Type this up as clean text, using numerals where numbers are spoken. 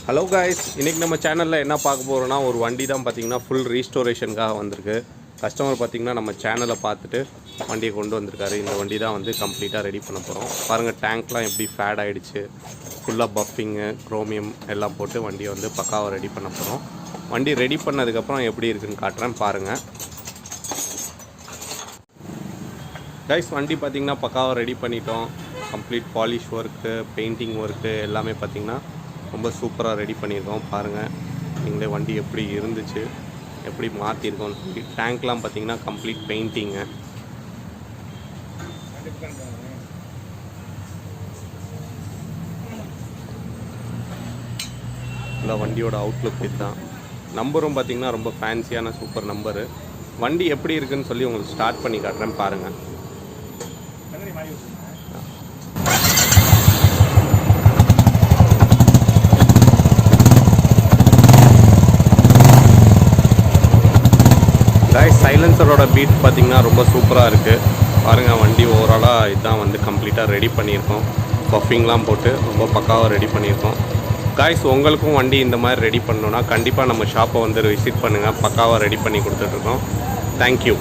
Hello guys, இன்றைக்கி நம்ம சேனலில் என்ன பார்க்க போகிறோன்னா ஒரு வண்டி தான் பார்த்திங்கன்னா ஃபுல் ரீஸ்டோரேஷனுக்காக வந்திருக்கு. கஸ்டமர் பார்த்திங்கன்னா நம்ம சேனலை பார்த்துட்டு வண்டியை கொண்டு வந்திருக்காரு. இந்த வண்டி தான் வந்து கம்ப்ளீட்டாக ரெடி பண்ண போகிறோம். பாருங்கள், டேங்க்லாம் எப்படி ஃபேட் ஆகிடுச்சு, ஃபுல்லாக பஃபிங்கு குரோமியம் எல்லாம் போட்டு வண்டியை வந்து பக்காவாக ரெடி பண்ண போகிறோம். வண்டி ரெடி பண்ணதுக்கப்புறம் எப்படி இருக்குதுன்னு காட்டுறேன் பாருங்கள். கைஸ், வண்டி பார்த்திங்கன்னா பக்காவாக ரெடி பண்ணிட்டோம். Complete polish work, painting work எல்லாமே பார்த்திங்கன்னா ரொம்ப சூப்பராக ரெடி பண்ணியிருக்கோம். பாருங்கள் நீங்களே வண்டி எப்படி இருந்துச்சு, எப்படி மாற்றிருக்கோம்னு சொல்லி. டேங்க்லாம் பார்த்திங்கன்னா கம்ப்ளீட் பெயிண்டிங்கு. இல்லை, வண்டியோட அவுட்லுக் இதுதான். நம்பரும் பார்த்திங்கன்னா ரொம்ப ஃபேன்சியான சூப்பர் நம்பரு. வண்டி எப்படி இருக்குதுன்னு சொல்லி உங்களுக்கு ஸ்டார்ட் பண்ணி காட்டுறேன் பாருங்கள். சைலன்சரோட பீட் பார்த்திங்கன்னா ரொம்ப சூப்பராக இருக்குது. பாருங்கள், வண்டி ஓவராலாக இதுதான் வந்து கம்ப்ளீட்டாக ரெடி பண்ணியிருக்கோம். பஃபிங்லாம் போட்டு ரொம்ப பக்காவாக ரெடி பண்ணியிருக்கோம். காய்ஸ், உங்களுக்கும் வண்டி இந்த மாதிரி ரெடி பண்ணணுன்னா கண்டிப்பாக நம்ம ஷாப்பை வந்து விசிட் பண்ணுங்கள். பக்காவாக ரெடி பண்ணி கொடுத்துட்ருக்கோம். தேங்க்யூ.